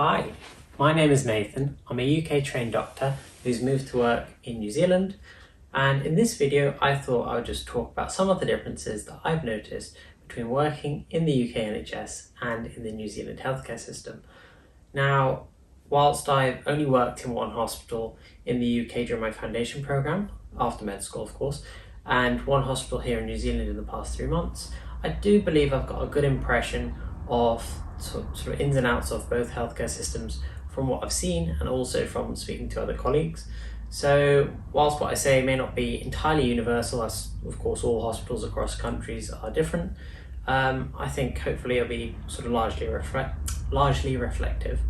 Hi, my name is Nathan. I'm a UK trained doctor who's moved to work in New Zealand, and in this video I thought I would just talk about some of the differences that I've noticed between working in the UK NHS and in the New Zealand healthcare system. Now, whilst I've only worked in one hospital in the UK during my foundation programme, after med school of course, and one hospital here in New Zealand in the past 3 months, I do believe I've got a good impression of sort of ins and outs of both healthcare systems from what I've seen and also from speaking to other colleagues. So whilst what I say may not be entirely universal, as of course all hospitals across countries are different, I think hopefully it'll be sort of largely reflective.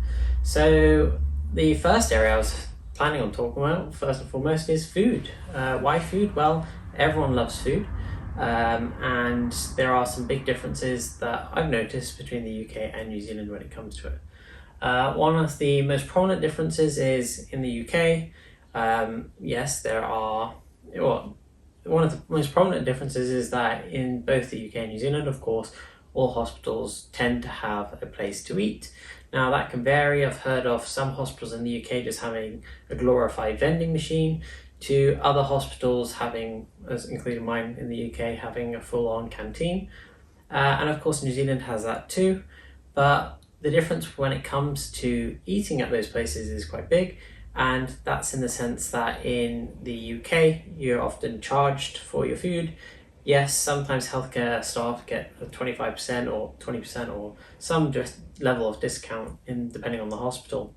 So the first area I was planning on talking about, first and foremost, is food. Why food? Well, everyone loves food. And there are some big differences that I've noticed between the UK and New Zealand when it comes to it. One of the most prominent differences is in the UK. Yes, there are, well, one of the most prominent differences is that in both the UK and New Zealand, of course, all hospitals tend to have a place to eat. Now that can vary. I've heard of some hospitals in the UK just having a glorified vending machine, to other hospitals having, as including mine in the UK, having a full-on canteen. And of course New Zealand has that too, but the difference when it comes to eating at those places is quite big, and that's in the sense that in the UK you're often charged for your food. Yes, sometimes healthcare staff get a 25% or 20% or some just level of discount depending on the hospital.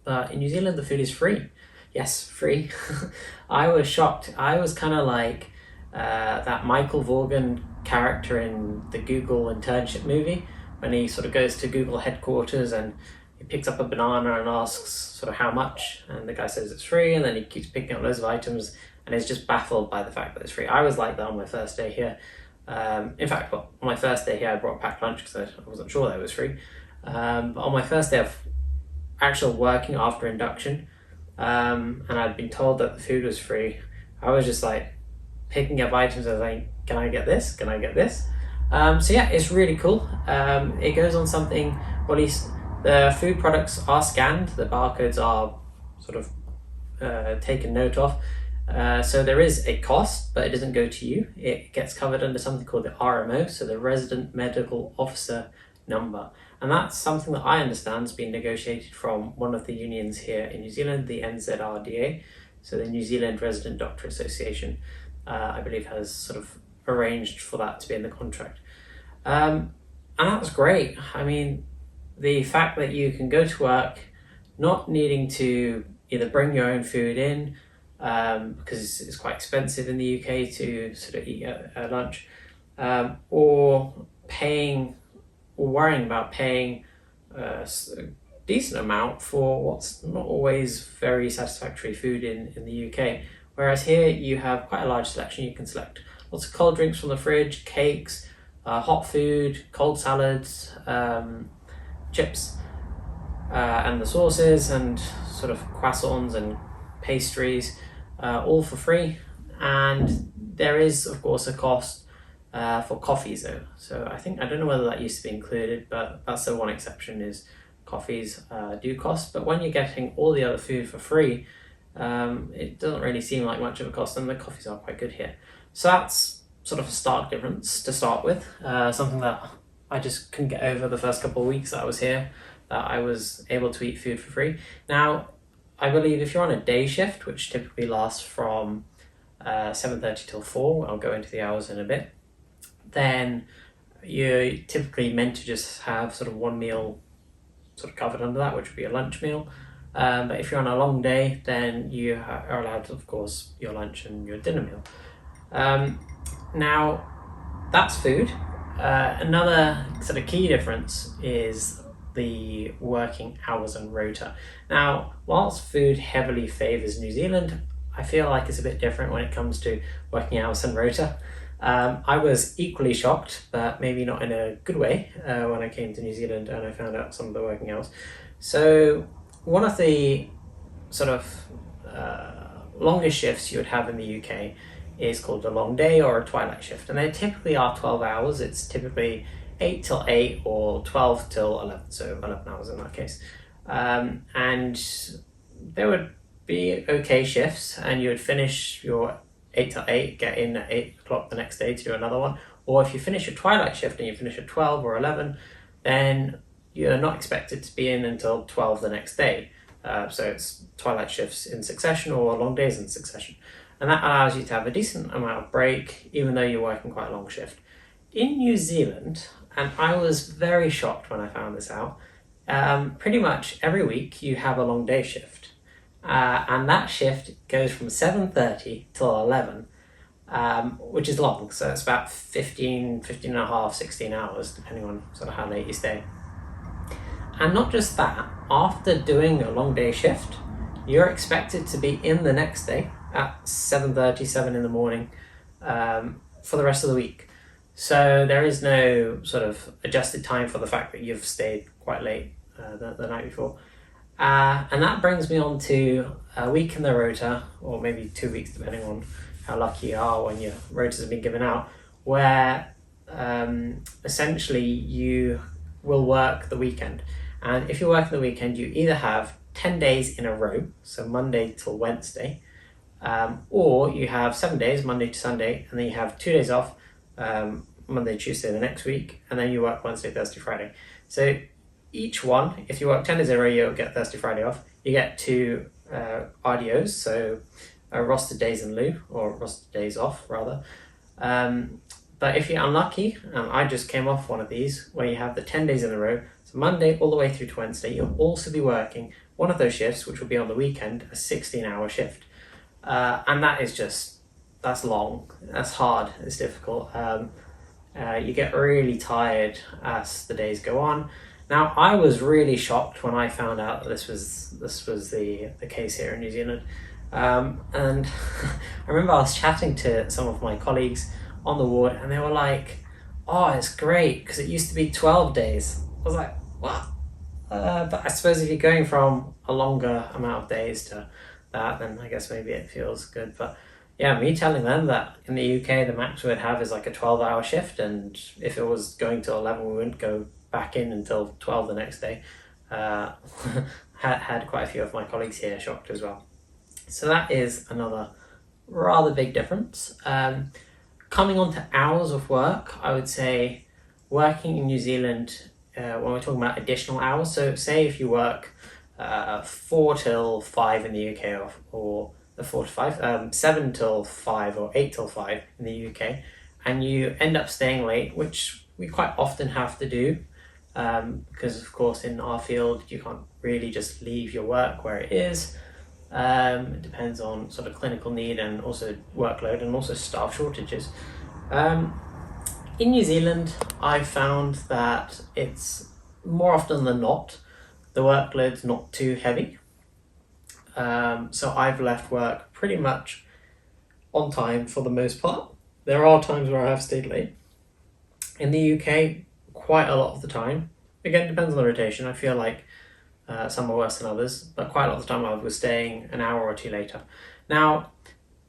But in New Zealand the food is free. Yes, free. I was shocked. I was kind of like that Michael Vaughan character in the Google internship movie when he sort of goes to Google headquarters and he picks up a banana and asks sort of how much, and the guy says it's free, and then he keeps picking up loads of items and is just baffled by the fact that it's free. I was like that on my first day here. In fact, on my first day here I brought packed lunch because I wasn't sure that it was free. But on my first day of actual working after induction, and I'd been told that the food was free, I was just like picking up items. I was like, can I get this? Can I get this? So yeah, it's really cool. It goes on something, well, at least the food products are scanned, the barcodes are sort of taken note of. So there is a cost, but it doesn't go to you. It gets covered under something called the RMO, so the Resident Medical Officer number. And that's something that I understand has been negotiated from one of the unions here in New Zealand, the NZRDA, so the New Zealand Resident Doctor Association, I believe has sort of arranged for that to be in the contract. And that was great. I mean, the fact that you can go to work not needing to either bring your own food in, because it's quite expensive in the UK to sort of eat at lunch, or worrying about paying a decent amount for what's not always very satisfactory food in the UK. Whereas here you have quite a large selection. You can select lots of cold drinks from the fridge, cakes, hot food, cold salads, chips, and the sauces, and sort of croissants and pastries, all for free. And there is of course a cost for coffees though. So I don't know whether that used to be included, but that's the one exception, is coffees do cost. But when you're getting all the other food for free, it doesn't really seem like much of a cost, and the coffees are quite good here. So that's sort of a stark difference to start with, something that I just couldn't get over the first couple of weeks that I was here, that I was able to eat food for free. Now, I believe if you're on a day shift, which typically lasts from 7:30 till 4, I'll go into the hours in a bit, then you're typically meant to just have sort of one meal sort of covered under that, which would be a lunch meal. But if you're on a long day, then you are allowed, of course, your lunch and your dinner meal. Now, that's food. Another sort of key difference is the working hours and rota. Now, whilst food heavily favours New Zealand, I feel like it's a bit different when it comes to working hours and rota. I was equally shocked, but maybe not in a good way, when I came to New Zealand and I found out some of the working hours. So one of the sort of longest shifts you would have in the UK is called a long day or a twilight shift, and they typically are 12 hours. It's typically 8 till 8 or 12 till 11, so 11 hours in that case. and there would be okay shifts, and you would finish your 8 to 8, get in at 8 o'clock the next day to do another one. Or if you finish your twilight shift and you finish at 12 or 11, then you're not expected to be in until 12 the next day. So it's twilight shifts in succession or long days in succession. And that allows you to have a decent amount of break, even though you're working quite a long shift. In New Zealand, and I was very shocked when I found this out, pretty much every week you have a long day shift. And that shift goes from 7:30 till 11, which is long. So it's about 15 and a half, 16 hours, depending on sort of how late you stay. And not just that, after doing a long day shift, you're expected to be in the next day at 7:30, 7 in the morning, for the rest of the week. So there is no sort of adjusted time for the fact that you've stayed quite late the night before. And that brings me on to a week in the rota, or maybe 2 weeks, depending on how lucky you are when your rotas have been given out, where essentially you will work the weekend. And if you're working the weekend, you either have 10 days in a row, so Monday till Wednesday, or you have 7 days, Monday to Sunday, and then you have 2 days off, Monday, Tuesday the next week, and then you work Wednesday, Thursday, Friday. So each one, if you work 10 days in a row, you'll get Thursday, Friday off. You get 2 RDOs, so rostered days in lieu, or rostered days off, rather. But if you're unlucky, and I just came off one of these, where you have the 10 days in a row, so Monday all the way through to Wednesday, you'll also be working one of those shifts, which will be on the weekend, a 16-hour shift. And that is just, that's long, that's hard, it's difficult. You get really tired as the days go on. Now, I was really shocked when I found out that this was the case here in New Zealand. And I remember I was chatting to some of my colleagues on the ward, and they were like, "Oh, it's great, because it used to be 12 days." I was like, "What?" But I suppose if you're going from a longer amount of days to that, then I guess maybe it feels good. But yeah, me telling them that in the UK, the max we'd have is like a 12-hour shift, and if it was going to 11, we wouldn't go back in until 12 the next day. Had quite a few of my colleagues here shocked as well. So that is another rather big difference. Coming on to hours of work, I would say working in New Zealand, when we're talking about additional hours, so say if you work 4 till 5 in the UK, or 4 to 5, 7 till 5 or 8 till 5 in the UK, and you end up staying late, which we quite often have to do, because of course in our field you can't really just leave your work where it is. It depends on sort of clinical need and also workload and also staff shortages. In New Zealand, I've found that it's more often than not, the workload's not too heavy. So I've left work pretty much on time for the most part. There are times where I have stayed late. In the UK, quite a lot of the time. Again, depends on the rotation. I feel like some are worse than others, but quite a lot of the time I was staying an hour or two later. Now,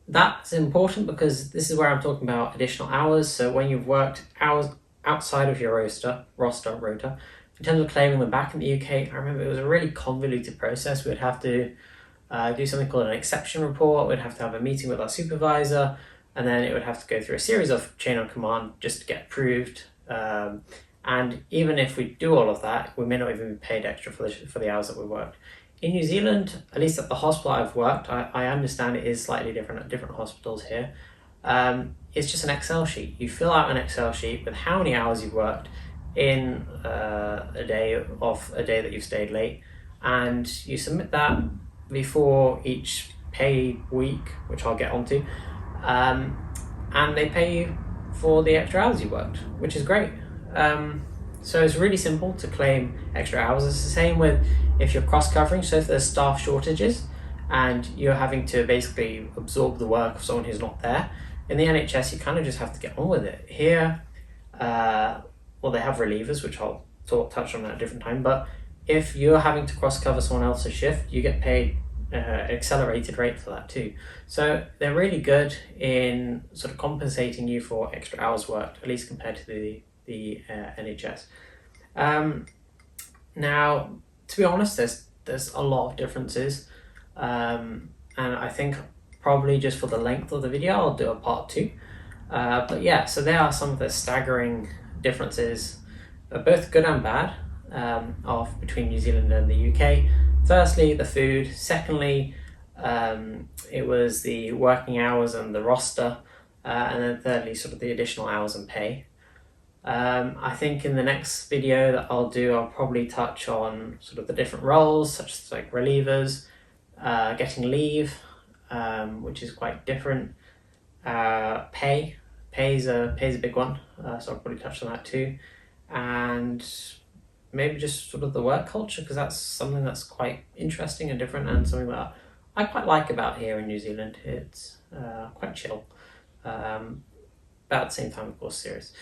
that's important because this is where I'm talking about additional hours. So when you've worked hours outside of your rota, in terms of claiming them back in the UK, I remember it was a really convoluted process. We'd have to do something called an exception report. We'd have to have a meeting with our supervisor, and then it would have to go through a series of chain of command just to get approved. And even if we do all of that, we may not even be paid extra for the hours that we worked. In New Zealand, at least at the hospital I've worked, I understand it is slightly different at different hospitals here. It's just an Excel sheet. You fill out an Excel sheet with how many hours you've worked in a day that you've stayed late, and you submit that before each pay week, which I'll get onto, and they pay you for the extra hours you worked, which is great. So it's really simple to claim extra hours. It's the same with if you're cross-covering, so if there's staff shortages and you're having to basically absorb the work of someone who's not there, in the NHS you kind of just have to get on with it. Here, well, they have relievers, which I'll touch on at a different time, but if you're having to cross-cover someone else's shift, you get paid accelerated rate for that too. So they're really good in sort of compensating you for extra hours worked, at least compared to the NHS. Now, to be honest, there's a lot of differences, and I think probably just for the length of the video, I'll do a part 2. But yeah, so there are some of the staggering differences, both good and bad, of between New Zealand and the UK. Firstly, the food. Secondly, it was the working hours and the roster. And then thirdly, sort of the additional hours and pay. I think in the next video that I'll do, I'll probably touch on sort of the different roles, such as like relievers, getting leave, which is quite different. Pay's a big one, so I'll probably touch on that too. And maybe just sort of the work culture, because that's something that's quite interesting and different, and something that I quite like about here in New Zealand. It's quite chill. But at the same time, of course, serious.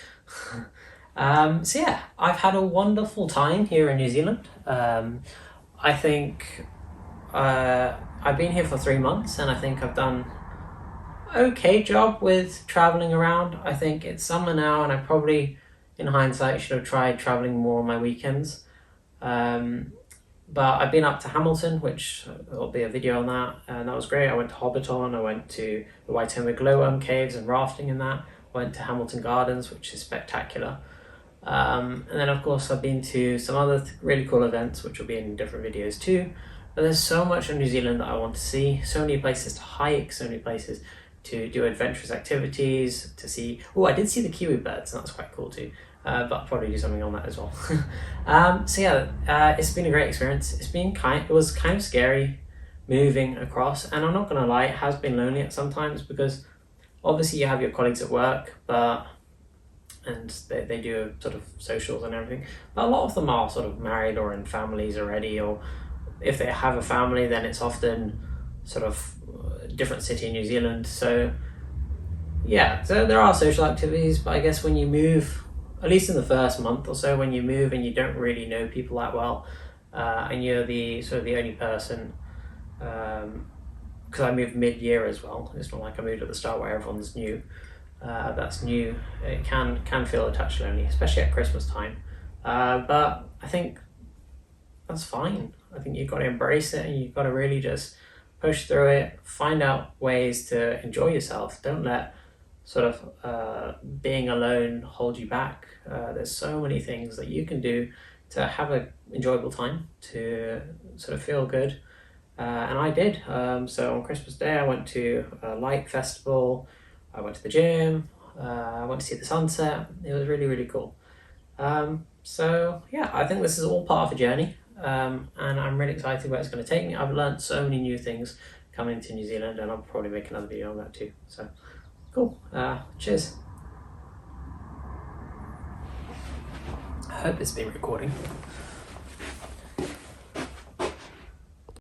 So yeah, I've had a wonderful time here in New Zealand. I think I've been here for 3 months, and I think I've done okay job with traveling around. I think it's summer now, and I probably, in hindsight, should have tried traveling more on my weekends. But I've been up to Hamilton, which there'll be a video on that, and that was great. I went to Hobbiton, I went to the Waitomo Glowworm Caves and rafting in that. I went to Hamilton Gardens, which is spectacular. And then of course I've been to some other really cool events, which will be in different videos too. But there's so much in New Zealand that I want to see, so many places to hike, so many places to do adventurous activities, to see... Oh, I did see the kiwi birds, and that's quite cool too. But I'll probably do something on that as well. So yeah, it's been a great experience. It was kind of scary moving across, and I'm not gonna lie, it has been lonely at some times, because obviously you have your colleagues at work, and they do sort of socials and everything, but a lot of them are sort of married or in families already, or if they have a family, then it's often sort of a different city in New Zealand. So yeah, so there are social activities, but I guess when you move, at least in the first month or so, when you move and you don't really know people that well, and you're the only person, because I moved mid-year as well. It's not like I moved at the start where everyone's new. That's new. It can feel a touch lonely, especially at Christmas time. But I think that's fine. I think you've got to embrace it, and you've got to really just push through it, find out ways to enjoy yourself. Don't let sort of being alone hold you back. There's so many things that you can do to have an enjoyable time, to sort of feel good. And I did. So on Christmas Day, I went to a light festival, I went to the gym, I went to see the sunset. It was really, really cool. So yeah, I think this is all part of a journey, and I'm really excited where it's going to take me. I've learned so many new things coming to New Zealand, and I'll probably make another video on that too. So cool. Cheers. I hope it's been recording.